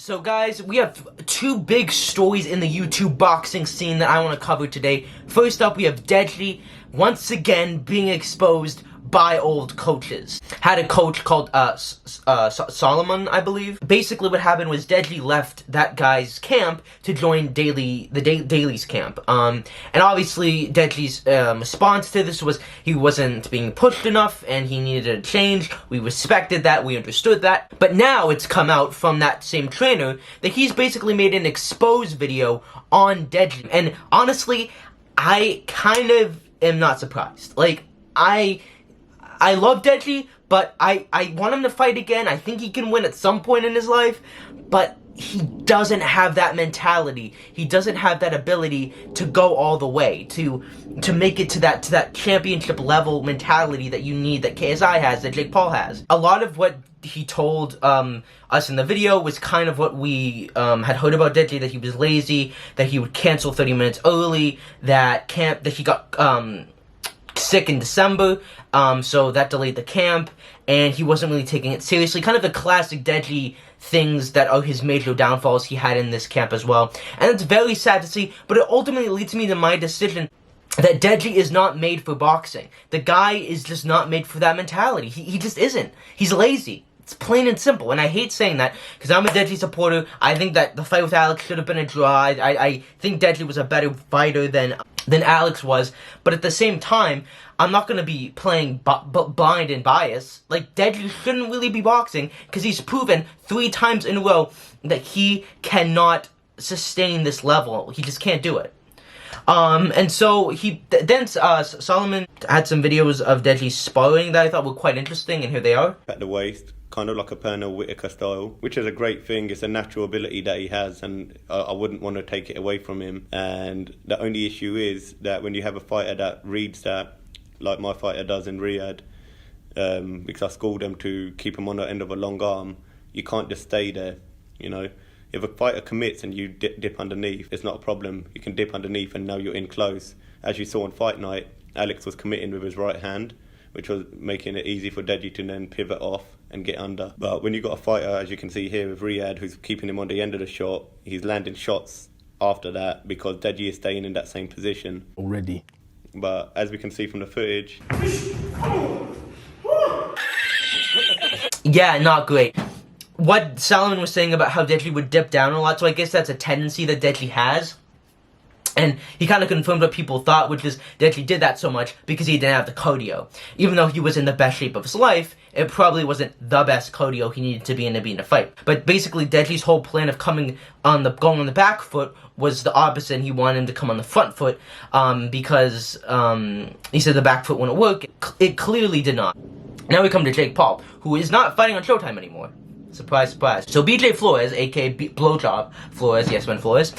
So guys, we have two big stories in the YouTube boxing scene that I want to cover today. First up, we have Deji once again being exposed by old coaches. Had a coach called Solomon, I believe. Basically what happened was Deji left that guy's camp to join Daly's camp. And obviously Deji's response to this was he wasn't being pushed enough and he needed a change. We respected that, we understood that. But now it's come out from that same trainer that he's basically made an expose video on Deji. And honestly, I kind of am not surprised. Like, I love Deji, but I want him to fight again. I think he can win at some point in his life, but he doesn't have that mentality. He doesn't have that ability to go all the way, to make it to that championship level mentality that you need, that KSI has, that Jake Paul has. A lot of what he told us in the video was kind of what we had heard about Deji, that he was lazy, that he would cancel 30 minutes early, that he got sick in December, so that delayed the camp, and he wasn't really taking it seriously. Kind of the classic Deji things that are his major downfalls he had in this camp as well. And it's very sad to see, but it ultimately leads me to my decision that Deji is not made for boxing. The guy is just not made for that mentality. He just isn't. He's lazy. It's plain and simple, and I hate saying that because I'm a Deji supporter. I think that the fight with Alex should have been a draw. I think Deji was a better fighter than Alex was, but at the same time, I'm not going to be playing blind and biased. Like, Deji shouldn't really be boxing because he's proven 3 times in a row that he cannot sustain this level. He just can't do it. And so Solomon had some videos of Deji sparring that I thought were quite interesting, and here they are. At the waist, kind of like a Pernell Whitaker style, which is a great thing. It's a natural ability that he has, and I wouldn't want to take it away from him. And the only issue is that when you have a fighter that reads that, like my fighter does in Riyadh, because I schooled them to keep him on the end of a long arm, you can't just stay there, you know. If a fighter commits and you dip underneath, it's not a problem. You can dip underneath and now you're in close. As you saw on Fight Night, Alex was committing with his right hand, which was making it easy for Deji to then pivot off and get under. But when you've got a fighter, as you can see here with Riyadh, who's keeping him on the end of the shot, he's landing shots after that because Deji is staying in that same position already. But as we can see from the footage... Yeah, not great. What Solomon was saying about how Deji would dip down a lot, so I guess that's a tendency that Deji has. And he kind of confirmed what people thought, which is Deji did that so much because he didn't have the cardio. Even though he was in the best shape of his life, it probably wasn't the best cardio he needed to be in a fight. But basically, Deji's whole plan of going on the back foot was the opposite, and he wanted him to come on the front foot because he said the back foot wouldn't work. It clearly did not. Now we come to Jake Paul, who is not fighting on Showtime anymore. Surprise, surprise. So BJ Flores, aka Blowjob Flores, yes, Ben Flores,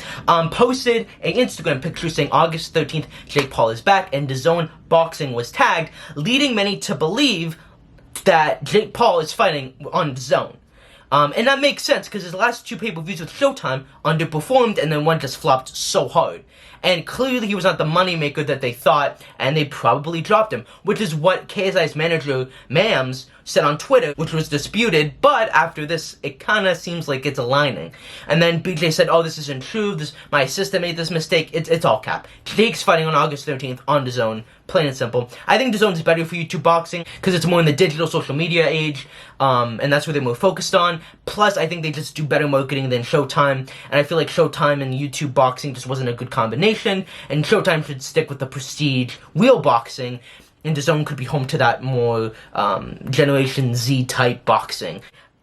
posted an Instagram picture saying August 13th, Jake Paul is back, and DAZN Boxing was tagged, leading many to believe that Jake Paul is fighting on DAZN. And that makes sense, because his last 2 pay-per-views with Showtime underperformed, and then one just flopped so hard. And clearly he was not the moneymaker that they thought, and they probably dropped him, which is what KSI's manager, Mams, said on Twitter, which was disputed, but after this, it kind of seems like it's aligning. And then BJ said, oh, this isn't true, my assistant made this mistake, it's all cap. Jake's fighting on August 13th on DAZN, plain and simple. I think DAZN is better for YouTube boxing, because it's more in the digital social media age, and that's what they're more focused on. Plus, I think they just do better marketing than Showtime, and I feel like Showtime and YouTube boxing just wasn't a good combination, and Showtime should stick with the prestige, real boxing, and DAZN could be home to that more Generation Z type boxing.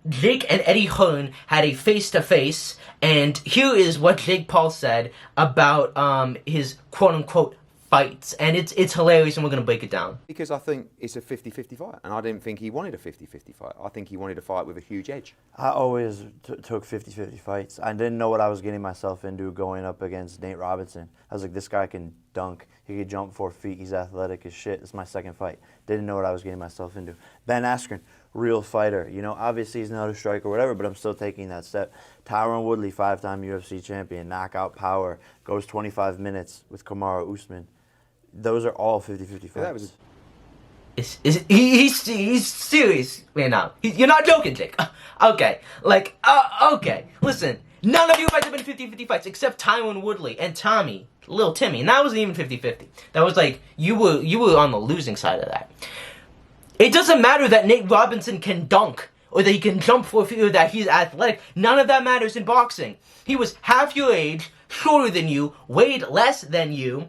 Jake and Eddie Hearn had a face-to-face, and here is what Jake Paul said about his quote-unquote fights, and it's hilarious, and we're going to break it down. Because I think it's a 50-50 fight, and I didn't think he wanted a 50-50 fight. I think he wanted a fight with a huge edge. I always took 50-50 fights. I didn't know what I was getting myself into going up against Nate Robinson. I was like, this guy can dunk, he could jump 4 feet, he's athletic as shit. It's my second fight. Didn't know what I was getting myself into. Ben Askren, real fighter. You know, obviously he's not a striker or whatever, but I'm still taking that step. Tyron Woodley, 5-time UFC champion, knockout power, goes 25 minutes with Kamaru Usman. Those are all 50-50 fights. He's serious right now. You're not joking, Jake. Okay, like, okay. Listen, none of you fights have been 50-50 fights except Tyron Woodley and Tommy, Little Timmy, and that wasn't even 50-50. That was like you were on the losing side of that. It doesn't matter that Nate Robinson can dunk or that he can jump 4 feet or that he's athletic. None of that matters in boxing. He was half your age, shorter than you, weighed less than you.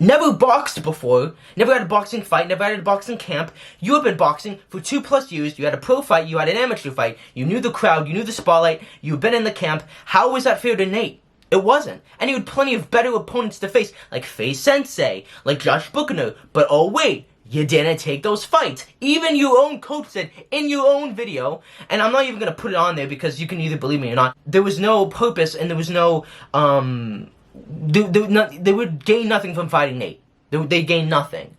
Never boxed before, never had a boxing fight, never had a boxing camp. You have been boxing for 2+ years. You had a pro fight, you had an amateur fight. You knew the crowd, you knew the spotlight, you've been in the camp. How was that fair to Nate? It wasn't. And he had plenty of better opponents to face, like Faye Sensei, like Josh Buchner. But oh wait, you didn't take those fights. Even your own coach said in your own video, and I'm not even going to put it on there because you can either believe me or not, there was no purpose and there was no, they would gain nothing from fighting Nate. They gained nothing.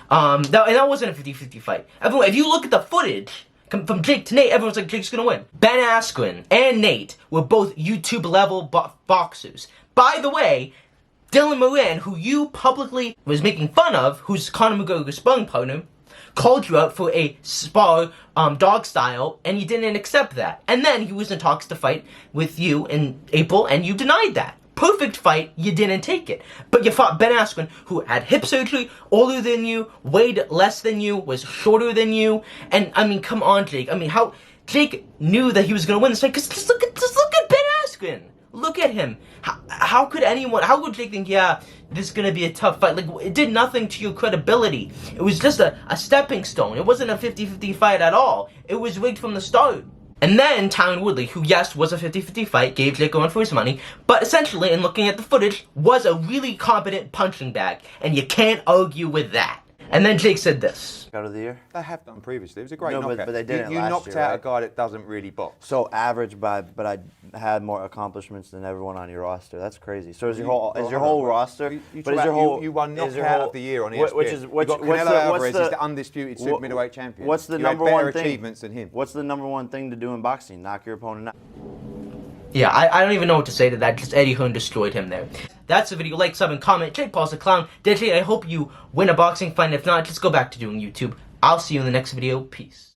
And that wasn't a 50-50 fight. Everyone, if you look at the footage from Jake to Nate, everyone's like, Jake's gonna win. Ben Askren and Nate were both YouTube level boxers. By the way, Dylan Moran, who you publicly was making fun of, who's Conor McGregor's sparring partner, called you out for a spar, dog style, and you didn't accept that. And then he was in talks to fight with you in April, and you denied that. Perfect fight, you didn't take it. But you fought Ben Askren, who had hip surgery, older than you, weighed less than you, was shorter than you, and I mean, come on, Jake. I mean, how Jake knew that he was gonna win this fight? Cause just look at Ben Askren. Look at him. How could Jake think, yeah, this is gonna be a tough fight? Like, it did nothing to your credibility. It was just a stepping stone. It wasn't a 50-50 fight at all. It was rigged from the start. And then Tyron Woodley, who yes was a 50-50 fight, gave Jake a run for his money, but essentially, in looking at the footage, was a really competent punching bag, and you can't argue with that. And then Jake said this. Out of the year? They have done previously. It was a great No, knockout. but they didn't You last knocked year, out right? a guy that doesn't really box. So average, but I had more accomplishments than everyone on your roster. That's crazy. So is your whole roster? You won knockout of the year on ESPN. Which is you got Canelo Alvarez is the undisputed super middleweight champion. What's the you number had better one thing? achievements than him. What's the number one thing to do in boxing? Knock your opponent out. Yeah, I don't even know what to say to that. Just Eddie Hearn destroyed him there. That's the video. Like, sub, and comment. Jake Paul's a clown. Deji, I hope you win a boxing fight. If not, just go back to doing YouTube. I'll see you in the next video. Peace.